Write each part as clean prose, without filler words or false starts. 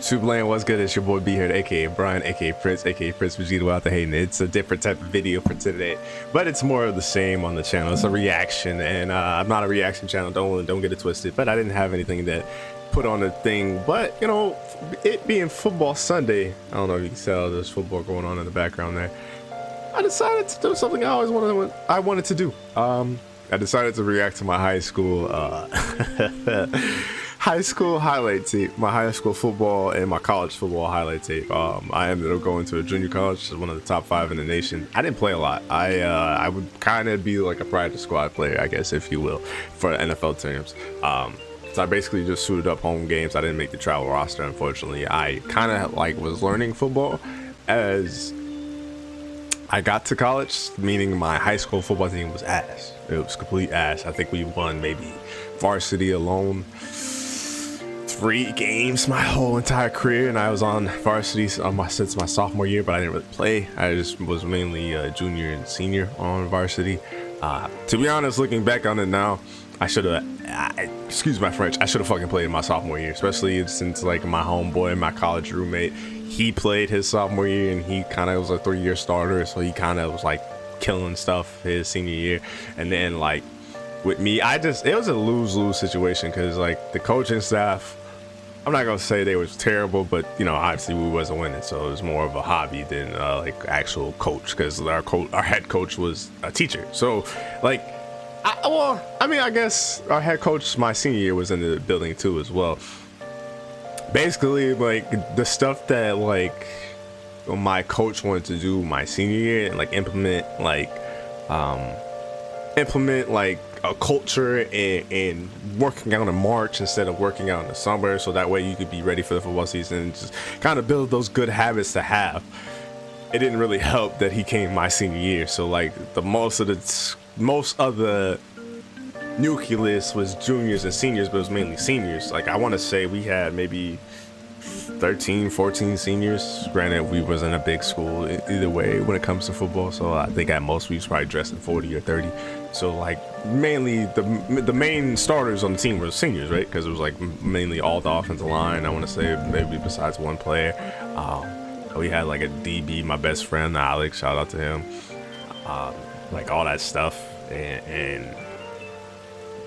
YouTube land? What's good? It's your boy B here, aka Brian, aka Prince, aka Prince Vegeta out the hating. It's a different type of video for today, but it's more of the same on the channel. It's a reaction, and I'm not a reaction channel. Don't get it twisted. But I didn't have anything that put on a thing. But you know, it being football Sunday, I don't know if you can tell there's football going on in the background there. I decided to do something I always wanted to do. I decided to react to my high school high school highlight tape, my high school football and my college football highlight tape. I ended up going to a junior college, one of the top 5 in the nation. I didn't play a lot. I would kind of be like a practice squad player, I guess, if you will, for NFL terms. So I basically just suited up home games. I didn't make the travel roster, unfortunately. I kind of like was learning football as I got to college, meaning my high school football team was ass. It was complete ass. I think we won maybe varsity alone 3 games my whole entire career, and I was on varsity since my sophomore year, but I didn't really play. I just was mainly junior and senior on varsity. To be honest, looking back on it now, I should have, excuse my French, I should have fucking played in my sophomore year, especially since like my homeboy, my college roommate, he played his sophomore year and he kind of was a 3-year starter, so he kind of was like killing stuff his senior year. And then like with me, it was a lose-lose situation, because like the coaching staff, I'm not gonna say they was terrible, but you know, obviously we wasn't winning, so it was more of a hobby than like actual coach, because our head coach was a teacher. So like, I guess our head coach my senior year was in the building too as well. Basically, like the stuff that like my coach wanted to do my senior year and like implement like a culture and working out in March instead of working out in the summer, so that way you could be ready for the football season and just kind of build those good habits to have. It didn't really help that he came my senior year, so like most of the nucleus was juniors and seniors, but it was mainly seniors. Like I want to say we had maybe 13-14 seniors. Granted, we wasn't a big school either way when it comes to football, so I think at most we was probably dressed in 40 or 30. So like mainly the main starters on the team were seniors, right? Because it was like mainly all the offensive line, I want to say, maybe besides one player. We had like a DB, my best friend Alex, shout out to him, like all that stuff, and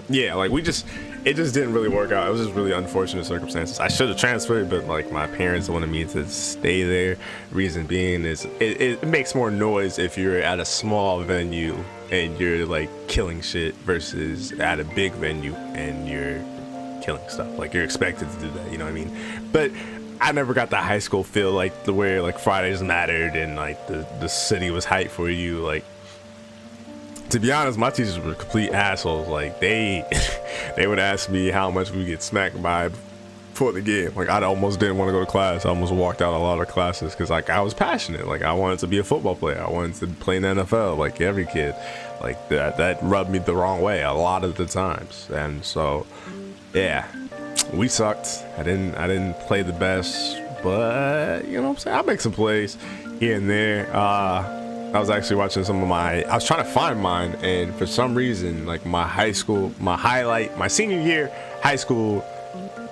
yeah, like it just didn't really work out. It was just really unfortunate circumstances. I should have transferred, but like my parents wanted me to stay there. Reason being is it makes more noise if you're at a small venue and you're like killing shit versus at a big venue and you're killing stuff. Like you're expected to do that, you know what I mean? But I never got the high school feel, like where like Fridays mattered and like the city was hyped for you. Like, to be honest, my teachers were complete assholes. Like they would ask me how much we get smacked by for the game. Like I almost didn't want to go to class. I almost walked out a lot of classes because like I was passionate. Like I wanted to be a football player. I wanted to play in the NFL like every kid. Like that rubbed me the wrong way a lot of the times. And so yeah, we sucked. I didn't play the best, but you know what I'm saying, I make some plays here and there. I was actually watching I was trying to find mine, and for some reason, like my senior year high school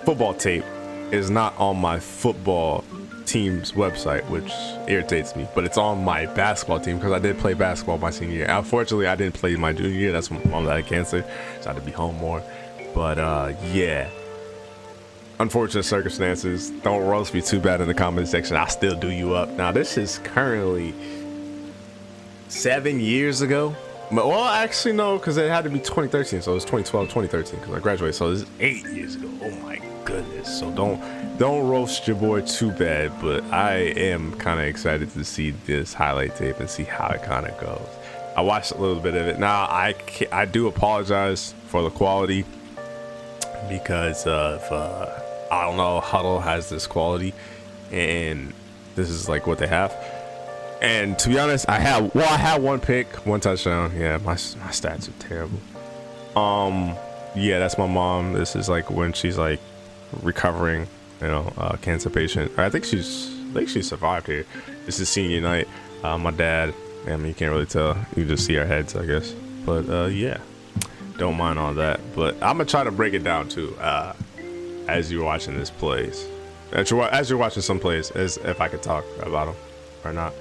football tape is not on my football team's website, which irritates me, but it's on my basketball team, because I did play basketball my senior year. Unfortunately, I didn't play my junior year. That's when my mom died of cancer, so I had to be home more. But yeah, unfortunate circumstances. Don't roast me too bad in the comment section. I still do you up. Now this is currently 7 years ago. Well, actually no, because it had to be 2013, so it was 2012 2013 because I graduated, so this is 8 years ago. Oh my goodness. So don't roast your boy too bad, but I am kind of excited to see this highlight tape and see how it kind of goes. I watched a little bit of it. Now I do apologize for the quality, because of I don't know, Huddle has this quality and this is like what they have. And to be honest, I had one pick, 1 touchdown. Yeah, my stats are terrible. Yeah, that's my mom. This is like when she's like recovering, you know, cancer patient. I think she survived here. This is senior night. My dad, I mean, you can't really tell. You just see our heads, I guess. But yeah, don't mind all that. But I'm gonna try to break it down too, as you're watching this plays. as you're watching some plays, as if I could talk about them or not.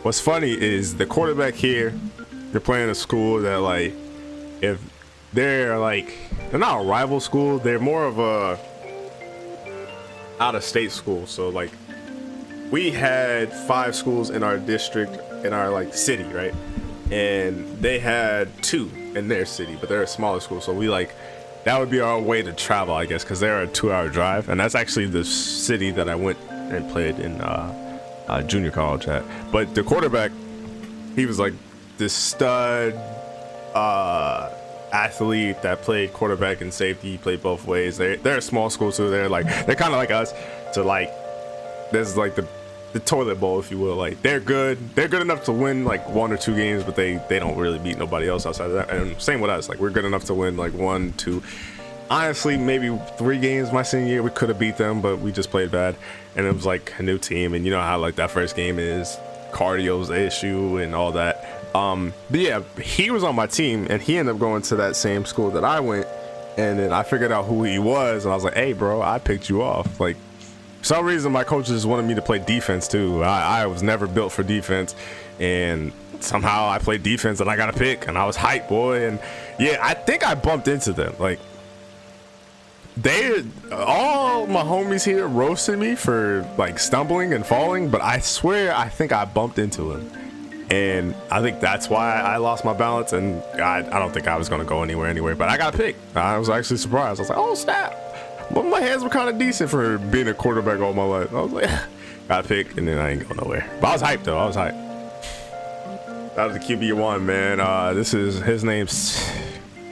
What's funny is the quarterback here, you're playing a school that, like, if they're not a rival school, they're more of a out-of-state school. So like, we had 5 schools in our district, in our like city, right? And they had 2 in their city, but they're a smaller school. So we like, that would be our way to travel, I guess, because they're a 2-hour drive. And that's actually the city that I went and played in junior college at. But the quarterback, he was like this stud athlete that played quarterback and safety. He played both ways. They're a small school, so they're kind of like us. So like, there's like the toilet bowl, if you will. Like, they're good enough to win like 1 or 2 games, but they don't really beat nobody else outside of that. And same with us, like, we're good enough to win like 1, 2, honestly maybe 3 games. My senior year we could have beat them, but we just played bad, and it was like a new team, and you know how like that first game is, cardio's the issue and all that. But yeah, he was on my team, and he ended up going to that same school that I went, and then I figured out who he was, and I was like, hey bro, I picked you off. Like, for some reason my coaches wanted me to play defense too. I was never built for defense, and somehow I played defense and I got a pick, and I was hyped, boy. And yeah, I think I bumped into them. Like, all my homies here roasted me for like stumbling and falling, but I swear I think I bumped into him, and I think that's why I lost my balance, and I don't think I was gonna go anywhere, but I got a pick. I was actually surprised. I was like, oh snap, but my hands were kind of decent for being a quarterback all my life. I was like, got a pick, and then I ain't going nowhere. But I was hyped though. I was hyped. That was the QB1, man. His name's,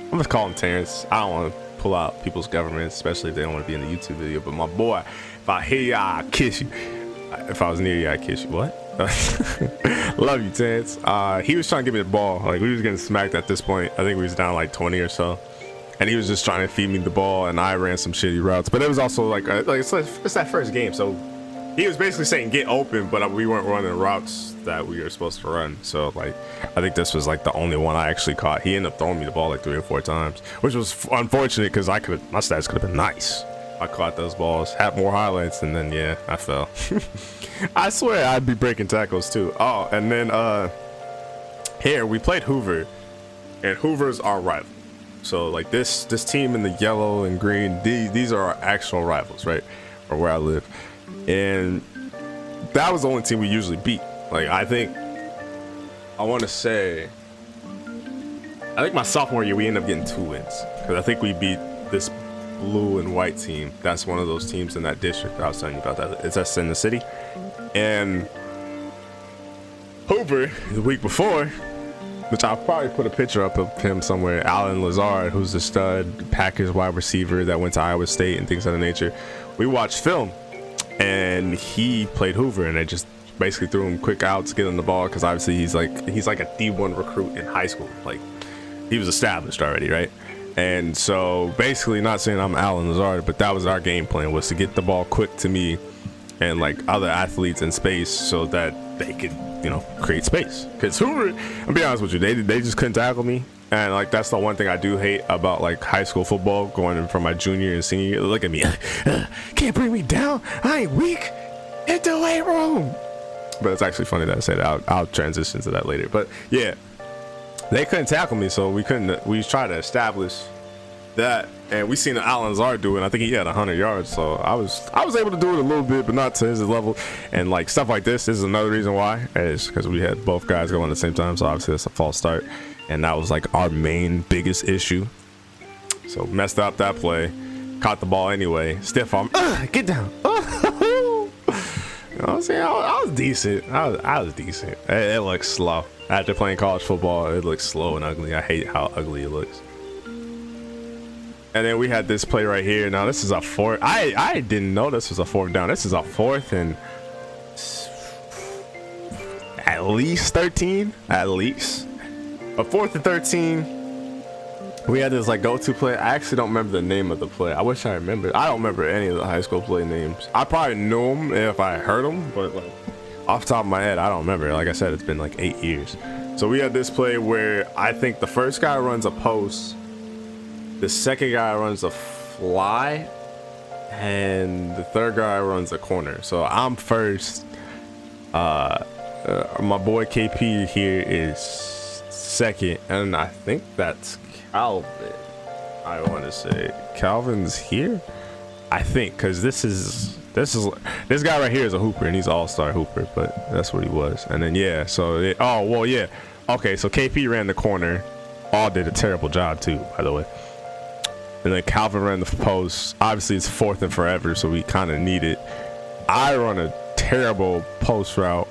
I'm gonna call him Terrence. I don't want to pull out people's governments, especially if they don't want to be in the YouTube video. But my boy, if I hear you, I'll kiss you. If I was near you, I'd kiss you. What? Love you, Terrence. He was trying to give me the ball. Like, we was getting smacked at this point. I think we was down like 20 or so, and he was just trying to feed me the ball, and I ran some shitty routes. But it was also like it's that first game, so he was basically saying get open, but we weren't running routes that we were supposed to run. So like, I think this was like the only one I actually caught. He ended up throwing me the ball like 3 or 4 times, which was unfortunate because my stats could have been nice. I caught those balls, had more highlights, and then yeah, I fell. I swear I'd be breaking tackles too. Oh, and then here we played Hoover, and Hoover's our rival. So like this team in the yellow and green, these are our actual rivals, right? Or where I live. And that was the only team we usually beat. Like, I want to say my sophomore year we ended up getting 2 wins, because I think we beat this blue and white team. That's one of those teams in that district that I was telling you about. That it's us in the city. And Hoover the week before, which I'll probably put a picture up of him somewhere, Alan Lazard, who's the stud Packers wide receiver that went to Iowa State and things of that nature. We watched film, and he played Hoover, and they just basically threw him quick outs, get him the ball, because obviously he's like a D1 recruit in high school. Like, he was established already, right? And so basically, not saying I'm Alan Lazard, but that was our game plan, was to get the ball quick to me and like other athletes in space, so that they could, you know, create space. Because Hoover, I'll be honest with you, they just couldn't tackle me. And like, that's the one thing I do hate about like high school football, going from my junior and senior year. Look at me, can't bring me down, I ain't weak, hit the weight room. But it's actually funny that I said that. I'll transition to that later. But yeah, they couldn't tackle me, so we tried to establish that, and we seen Alan Lazard do it, and I think he had 100 yards. So I was able to do it a little bit, but not to his level. And like stuff like this is another reason why, is because we had both guys going at the same time, so obviously it's a false start, and that was like our biggest issue. So messed up that play, caught the ball anyway, stiff arm, get down. You know what I'm saying? I was decent. I was decent. It looks slow. After playing college football, it looks slow and ugly. I hate how ugly it looks. And then we had this play right here. Now this is a 4th. I didn't know this was a 4th down. This is a 4th and at least 13. At least. A 4th and 13. We had this like go-to play. I actually don't remember the name of the play. I wish I remembered. I don't remember any of the high school play names. I probably knew them if I heard them, but like off the top of my head, I don't remember. Like I said, it's been like 8 years. So we had this play where I think the first guy runs a post, the second guy runs a fly, and the third guy runs the corner. So I'm first. My boy KP here is second, and I think that's Calvin. I want to say Calvin's here. I think because this guy right here is a hooper, and he's an all-star hooper, but that's what he was. And then yeah, so okay, so KP ran the corner. All did a terrible job too, by the way. And then Calvin ran the post. Obviously, it's fourth and forever, so we kind of need it. I run a terrible post route.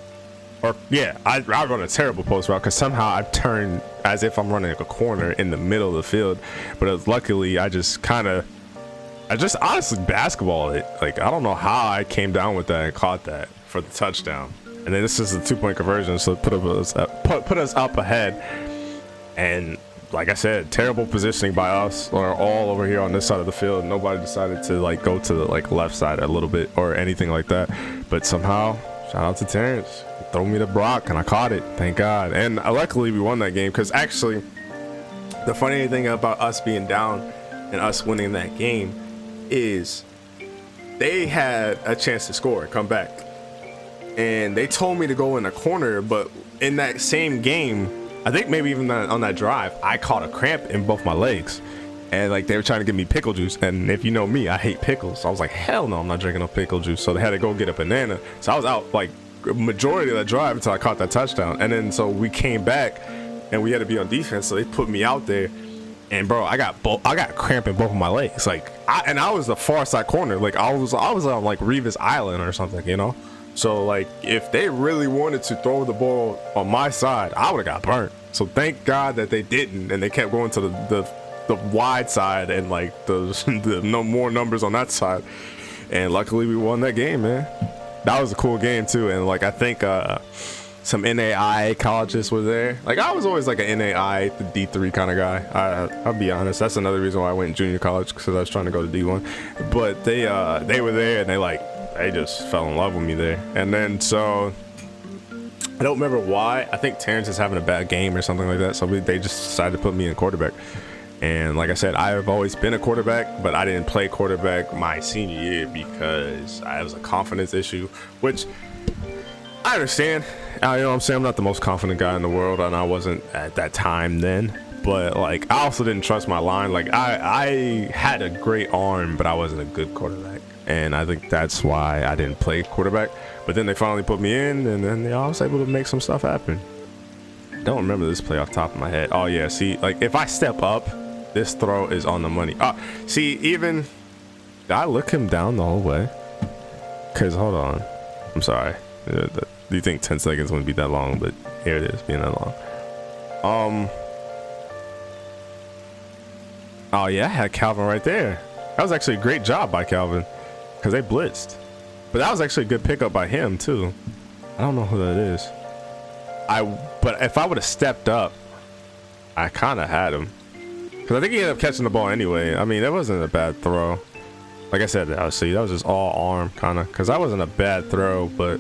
Or yeah, I run a terrible post route because somehow I turn as if I'm running like a corner in the middle of the field. But luckily, I just honestly basketball it. Like, I don't know how I came down with that and caught that for the touchdown. And then this is a 2-point conversion, so put us up ahead. And like I said, terrible positioning by us. We're all over here on this side of the field. Nobody decided to like go to the like left side a little bit or anything like that. But somehow, shout out to Terrence, throw me to Brock, and I caught it. Thank God. And luckily, we won that game because actually, the funny thing about us being down and us winning that game is they had a chance to score, come back, and they told me to go in the corner. But in that same game, I think maybe even on that drive, I caught a cramp in both my legs, and like they were trying to give me pickle juice. And if you know me, I hate pickles, so I was like, hell no, I'm not drinking no pickle juice. So they had to go get a banana. So I was out like majority of that drive until I caught that touchdown. And then so we came back and we had to be on defense, so they put me out there. And bro, I got cramp in both of my legs. Like I was the far side corner. Like I was on like Revis Island or something, you know. So like if they really wanted to throw the ball on my side, I would have got burnt. So thank God that they didn't, and they kept going to the wide side and like the no more numbers on that side. And luckily we won that game, man. That was a cool game too. And like I think some NAI colleges were there. Like I was always like an NAI, the D3 kind of guy. I'll be honest. That's another reason why I went in junior college, because I was trying to go to D1. But they were there, and they just fell in love with me there. And then so I don't remember why. I think Terrence is having a bad game or something like that. So they just decided to put me in quarterback. And like I said, I have always been a quarterback, but I didn't play quarterback my senior year because it was a confidence issue, which I understand. You know what I'm saying? I'm not the most confident guy in the world, and I wasn't at that time then. But like, I also didn't trust my line. Like I had a great arm, but I wasn't a good quarterback. And I think that's why I didn't play quarterback. But then they finally put me in, and then I was able to make some stuff happen. I don't remember this play off the top of my head. Oh yeah, see, like if I step up, this throw is on the money. See, even did I look him down the whole way? Cause hold on, I'm sorry. Do you think 10 seconds wouldn't be that long? But here it is, being that long. Oh yeah, I had Calvin right there. That was actually a great job by Calvin, because they blitzed. But that was actually a good pickup by him too. I don't know who that is. But if I would have stepped up, I kind of had him. Because I think he ended up catching the ball anyway. I mean, that wasn't a bad throw. Like I said, see, that was just all arm kind of. Because that wasn't a bad throw, but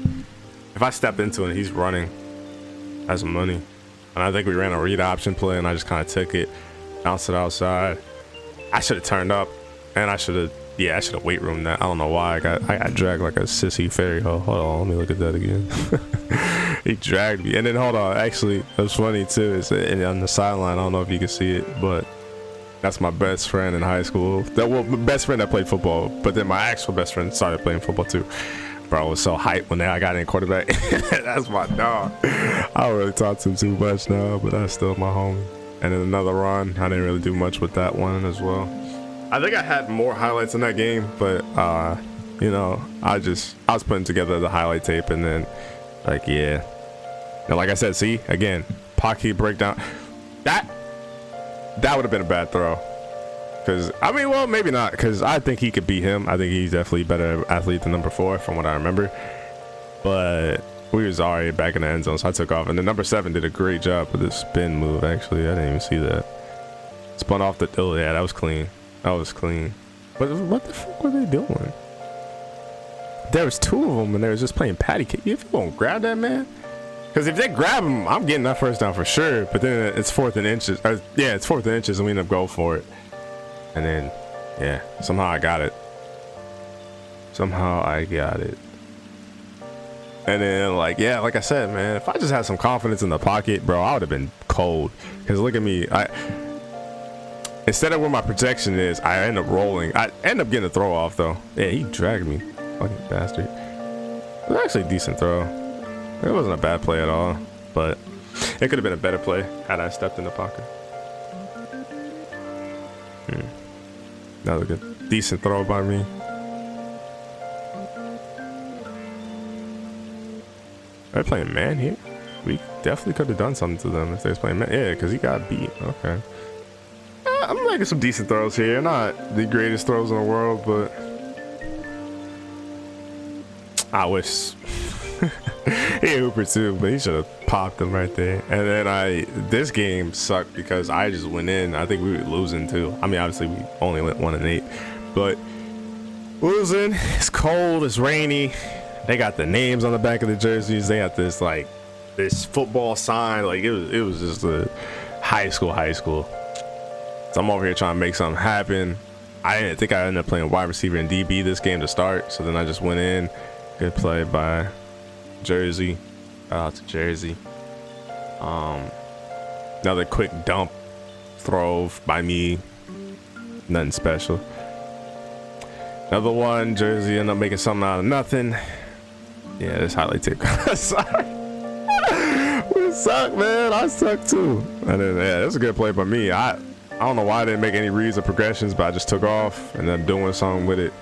if I stepped into it, he's running. That's money. And I think we ran a read option play, and I just kind of took it, bounced it outside. I should have turned up, and I should have weight roomed that. I don't know why I got dragged like a sissy fairy. Hold on, let me look at that again. He dragged me, and then hold on. Actually, that's funny too. It's on the sideline. I don't know if you can see it, but that's my best friend in high school. My best friend that played football, but then my actual best friend started playing football too. Bro, I was so hyped when I got in quarterback. That's my dog. I don't really talk to him too much now, but that's still my homie. And then another run. I didn't really do much with that one as well. I think I had more highlights in that game, but you know, I was putting together the highlight tape, and then like, yeah. And like I said, see, again, pocket breakdown. That would have been a bad throw. Because, I mean, well, maybe not. Because I think he could beat him. I think he's definitely a better athlete than number 4, from what I remember. But we was already back in the end zone, so I took off. And then number 7 did a great job with the spin move, actually. I didn't even see that. Spun off the... Oh, yeah, that was clean. That was clean. But what the fuck were they doing? There was 2 of them, and they was just playing patty cake. If you won't grab that, man... Because if they grab him, I'm getting that first down for sure. But then it's 4th and inches. Yeah, it's 4th and inches, and we end up going for it. And then, yeah, somehow I got it. Somehow I got it. And then, like, yeah, like I said, man, if I just had some confidence in the pocket, bro, I would have been cold. Because look at me. Instead of where my protection is, I end up rolling. I end up getting a throw off, though. Yeah, he dragged me. Fucking bastard. It was actually a decent throw. It wasn't a bad play at all. But it could have been a better play had I stepped in the pocket. That was a good, decent throw by me. They're playing man here. We definitely could have done something to them if they was playing man. Yeah, because he got beat. Okay. I'm making some decent throws here. Not the greatest throws in the world, but I wish he had Hooper too, but he should have popped them right there. And then this game sucked because I just went in. I think we were losing too. I mean, obviously we only went 1-8, but losing. It's cold. It's rainy. They got the names on the back of the jerseys. They got this like this football sign. Like it was just a high school. So I'm over here trying to make something happen. I didn't think I ended up playing wide receiver and DB this game to start. So then I just went in. Good play by Jersey. Shout out to Jersey. Another quick dump throw by me. Nothing special. Another one. Jersey ended up making something out of nothing. Yeah, this highlight tape. Sorry. We suck, man. I suck too. And then yeah, that's a good play by me. I don't know why I didn't make any reads or progressions, but I just took off and then doing something with it.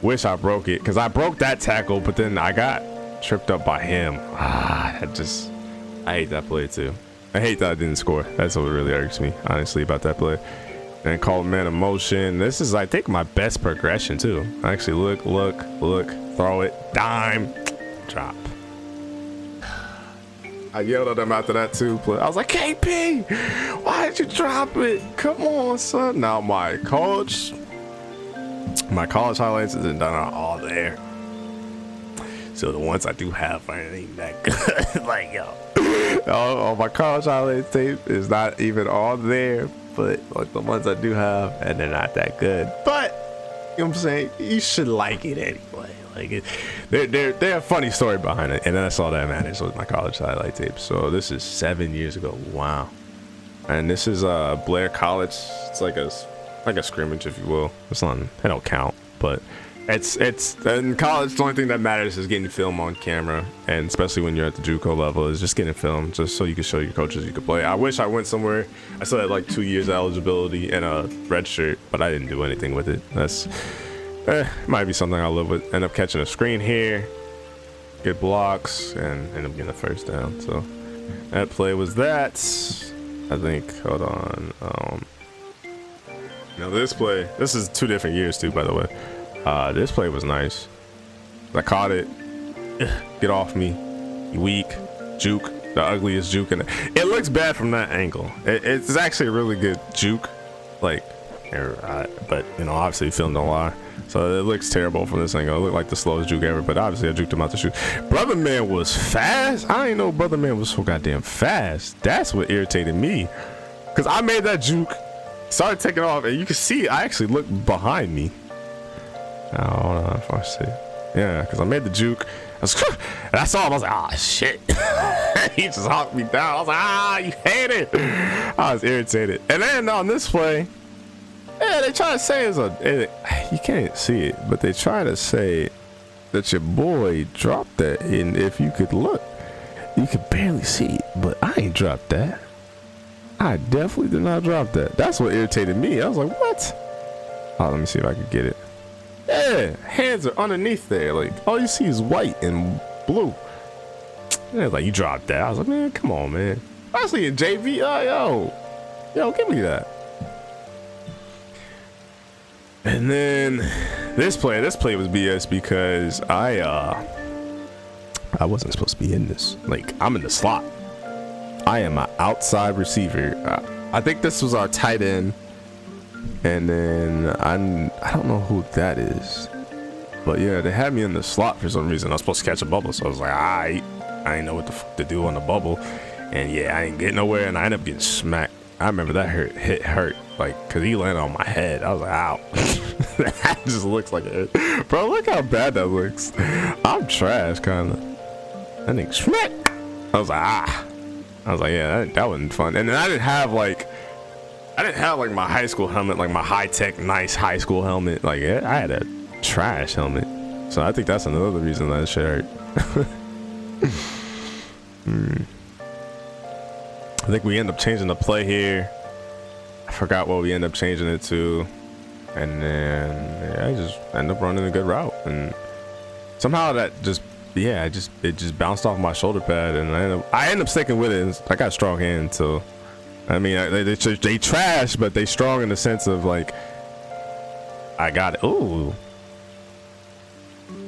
Wish I broke it because I broke that tackle, but then I got tripped up by him. I hate that play too. I hate that I didn't score. That's what really irks me, honestly, about that play. And called man of motion. This is, I think, my best progression too. Actually, look, throw it, dime, drop. I yelled at him after that too. I was like, KP, why did you drop it? Come on, son. Now my college highlights isn't done all there. So the ones I do have ain't even that good. Like, yo, oh, my college highlights tape is not even all there. But like the ones I do have, and they're not that good. But you know what I'm saying? You should like it anyway. Like they're a funny story behind it, and that's all that matters with my college highlight tape. So this is 7 years ago. Wow. And this is Blair College. It's like a scrimmage, if you will. It's not. They don't count, but it's in college. The only thing that matters is getting film on camera, and especially when you're at the JUCO level, is just getting film, just so you can show your coaches you can play. I wish I went somewhere. I still had like 2 years of eligibility and a red shirt, but I didn't do anything with it. That's might be something I'll live with. End up catching a screen here, get blocks, and end up getting a first down. So that play was that. I think. Hold on. Now this play. This is 2 different years too, by the way. This play was nice. I caught it. Get off me, you weak. Juke, the ugliest juke, and it looks bad from that angle. It's actually a really good juke, like, but you know, obviously film don't lie. So it looks terrible from this angle. It looked like the slowest juke ever, but obviously I juked him out the shoot. Brother man was fast. I didn't know brother man was so goddamn fast. That's what irritated me, because I made that juke, started taking off, and you can see I actually looked behind me. Oh, hold on, if I see. Yeah, because I made the juke. And I saw him. I was like, oh shit. He just hawked me down. I was like, you hate it. I was irritated. And then on this play, yeah, they try to say you can't see it, but they try to say that your boy dropped that. And if you could look, you could barely see it, but I ain't dropped that. I definitely did not drop that. That's what irritated me. I was like, what? Oh, let me see if I can get it. Yeah, hands are underneath there. Like, all you see is white and blue. Yeah, like, you dropped that. I was like, man, come on, man. Especially in JV. Yo, give me that. And then this play was BS because I wasn't supposed to be in this. Like, I'm in the slot. I am an outside receiver. I think this was our tight end. And then I don't know who that is, but yeah, they had me in the slot for some reason. I was supposed to catch a bubble, so I was like, I didn't know what the fuck to do on the bubble, and yeah, I didn't get nowhere, and I ended up getting smacked. I remember that hurt, like, cause he landed on my head. I was like, ow. That just looks like it. Bro, look how bad that looks. I'm trash, kind of. That thing schmick. I was like, ah. I was like, yeah, that wasn't fun. And then I didn't have like my high school helmet, like my high-tech, nice high school helmet. Like, yeah, I had a trash helmet. So I think that's another reason that shit hurt. I think we end up changing the play here. I forgot what we end up changing it to. And then yeah, I just end up running a good route. And somehow that just, yeah, it just bounced off my shoulder pad. And I end up sticking with it. I got strong hands, so. I mean, they trash, but they strong in the sense of like, I got it. Ooh.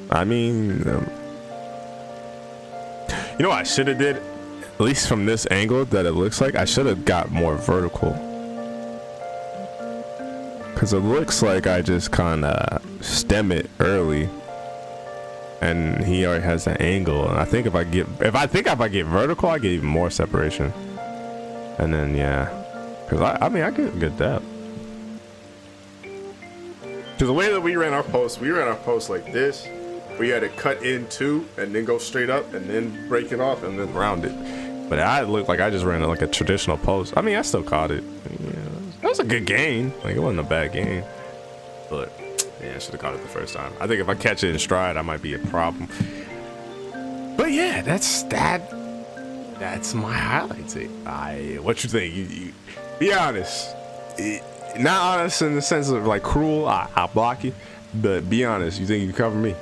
I mean, you know what I should have did? At least from this angle that it looks like, I should have got more vertical. Because it looks like I just kind of stem it early. And he already has an angle. And I think if I get vertical, I get even more separation. And then, yeah. Because I mean, I get good depth. Because the way that we ran our post like this. We had to cut in two and then go straight up and then break it off and then round it. But I looked like I just ran it like a traditional post. I mean, I still caught it. Yeah, that was a good game. Like, it wasn't a bad game. But, yeah, I should have caught it the first time. I think if I catch it in stride, I might be a problem. But, yeah, that's my highlight tape. What you think? You be honest. Not honest in the sense of, like, cruel. I'll block you. But be honest. You think you can cover me?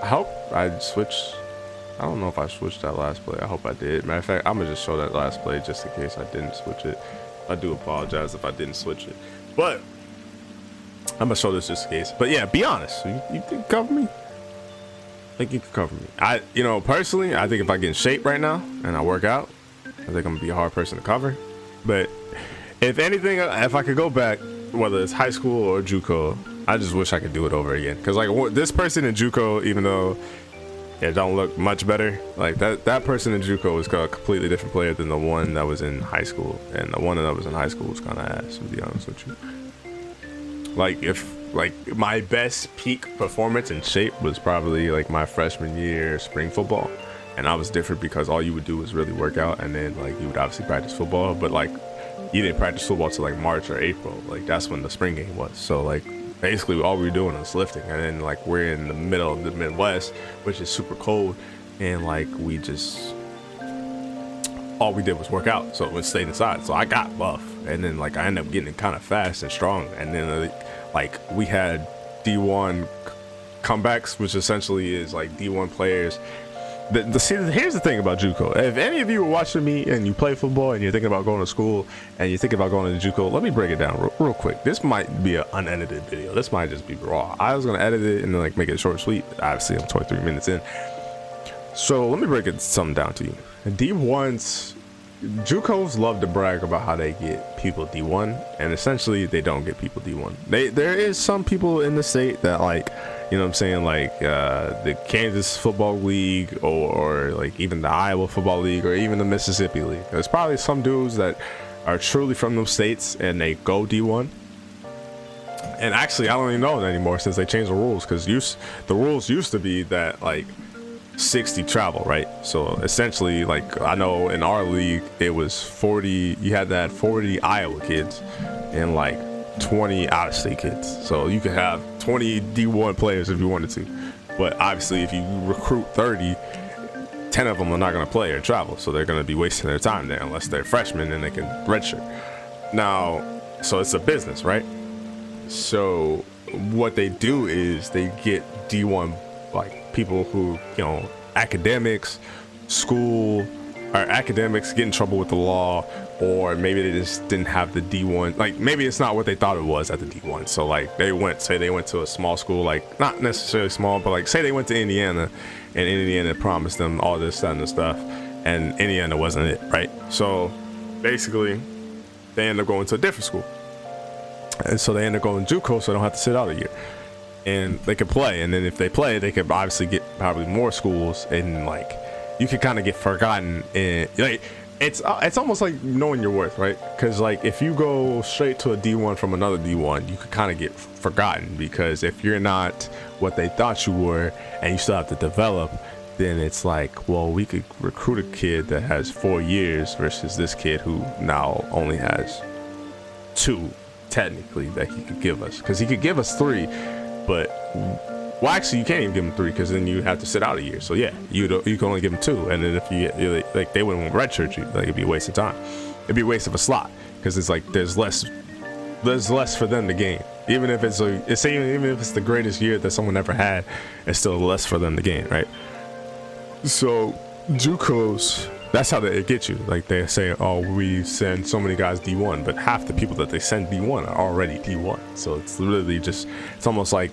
I hope I switched. I don't know if I switched that last play. I hope I did. Matter of fact, I'm gonna just show that last play just in case I didn't switch it. I do apologize if I didn't switch it, but I'm gonna show this just in case. But yeah, be honest. You can cover me? I think you can cover me. Personally, I think if I get in shape right now and I work out, I think I'm gonna be a hard person to cover. But if anything, if I could go back, whether it's high school or JUCO, I just wish I could do it over again. Because like this person in JUCO, even though it don't look much better, like that person in JUCO was a completely different player than the one that was in high school. And the one that was in high school was kind of ass, to be honest with you. Like my best peak performance in shape was probably like my freshman year spring football. And I was different because all you would do was really work out, and then like you would obviously practice football, but like you didn't practice football till like March or April. Like that's when the spring game was. So like basically all we were doing was lifting. And then like we're in the middle of the Midwest, which is super cold, and like all we did was work out, so it stayed inside. So I got buff, and then like I ended up getting kind of fast and strong. And then like we had D1 comebacks, which essentially is like D1 players. Here's the thing about JUCO. If any of you are watching me and you play football and you're thinking about going to school and you're thinking about going to JUCO, let me break it down real quick. This might be an unedited video. This might just be raw. I was gonna edit it and then like make it short and sweet. Obviously, I'm 23 minutes in. So let me break something down to you. D1s, JUCOs love to brag about how they get people D1, and essentially they don't get people D1. There is some people in the state that like, you know what I'm saying, like the Kansas Football League or like even the Iowa Football League or even the Mississippi League. There's probably some dudes that are truly from those states and they go D1. And actually, I don't even know it anymore since they changed the rules, because the rules used to be that like 60 travel, right? So essentially, like I know in our league it was 40. You had to have 40 Iowa kids and like 20 out-of-state kids. So you could have 20 D1 players if you wanted to. But obviously, if you recruit 30, 10 of them are not going to play or travel, so they're going to be wasting their time there unless they're freshmen and they can redshirt. Now, so it's a business, right? So what they do is they get D1 like people who, you know, academics, school, or academics get in trouble with the law, or maybe they just didn't have the D1, like maybe it's not what they thought it was at the D1. So like they went to a small school, like not necessarily small, but like say they went to Indiana and Indiana promised them all this and stuff, and Indiana wasn't it, right? So basically they end up going to a different school, and so they end up going JUCO, so they don't have to sit out a year. And they could play, and then if they play, they could obviously get probably more schools, and like you could kind of get forgotten. And like it's almost like knowing your worth, right? Because like if you go straight to a D1 from another D1, you could kind of get forgotten, because if you're not what they thought you were and you still have to develop, then it's like, well, we could recruit a kid that has 4 years versus this kid who now only has 2 technically that he could give us, because he could give us 3, but well, actually, you can't even give him 3, because then you have to sit out a year. So yeah, you can only give him 2, and then if you like, they wouldn't redshirt you. Like, it'd be a waste of time. It'd be a waste of a slot, because it's like there's less for them to gain. Even if it's even if it's the greatest year that someone ever had, it's still less for them to gain, right? So JUCOs, that's how they get you. Like, they say, oh, we send so many guys D1, but half the people that they send D1 are already D1. So it's literally just, it's almost like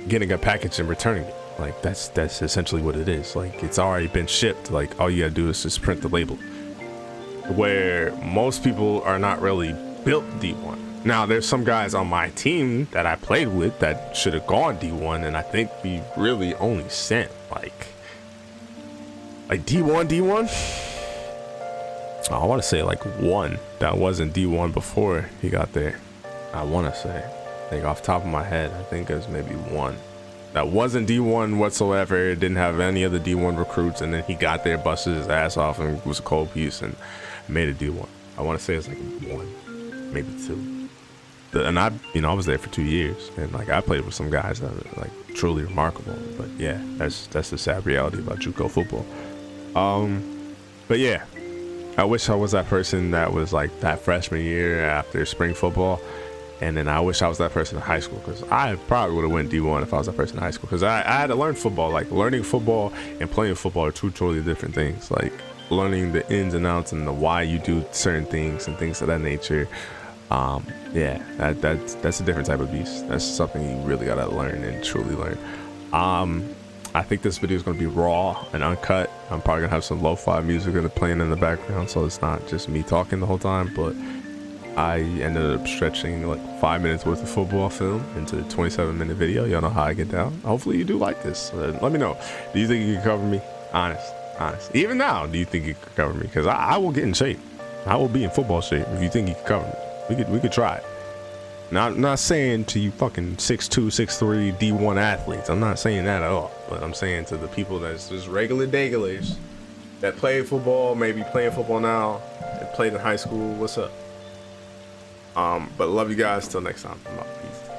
getting a package and returning it. Like, that's essentially what it is. Like, it's already been shipped. Like, all you gotta do is just print the label. Where most people are not really built D1. Now, there's some guys on my team that I played with that should have gone D1, and I think we really only sent like D1. Oh, I want to say like 1 that wasn't D1 before he got there. I want to say, like, off the top of my head, I think it was maybe 1 that wasn't D1 whatsoever. Didn't have any of the D1 recruits, and then he got there, busted his ass off, and was a cold piece and made a D1. I want to say it's like 1, maybe 2. And I was there for 2 years, and like, I played with some guys that were like truly remarkable. But yeah, that's the sad reality about JUCO football. But yeah, I wish I was that person that was like that freshman year after spring football, and then I wish I was that person in high school, because I probably would have went D1 if I was that person in high school, because I had to learn football. Like, learning football and playing football are 2 totally different things. Like, learning the ins and outs and the why you do certain things and things of that nature. Yeah, that's a different type of beast. That's something you really gotta learn and truly learn. I think this video is going to be raw and uncut. I'm probably going to have some lo-fi music playing in the background, so it's not just me talking the whole time. But I ended up stretching like 5 minutes worth of football film into a 27-minute video. Y'all know how I get down. Hopefully you do like this. Let me know. Do you think you can cover me? Honest. Even now, do you think you can cover me? Because I will get in shape. I will be in football shape if you think you can cover me. We could try it. Now, I'm not saying to you fucking 6'2", 6'3", D1 athletes. I'm not saying that at all. But I'm saying to the people that's just regular daglers that play football, maybe playing football now, that played in high school. What's up? But love you guys. Till next time. I'm out. Peace.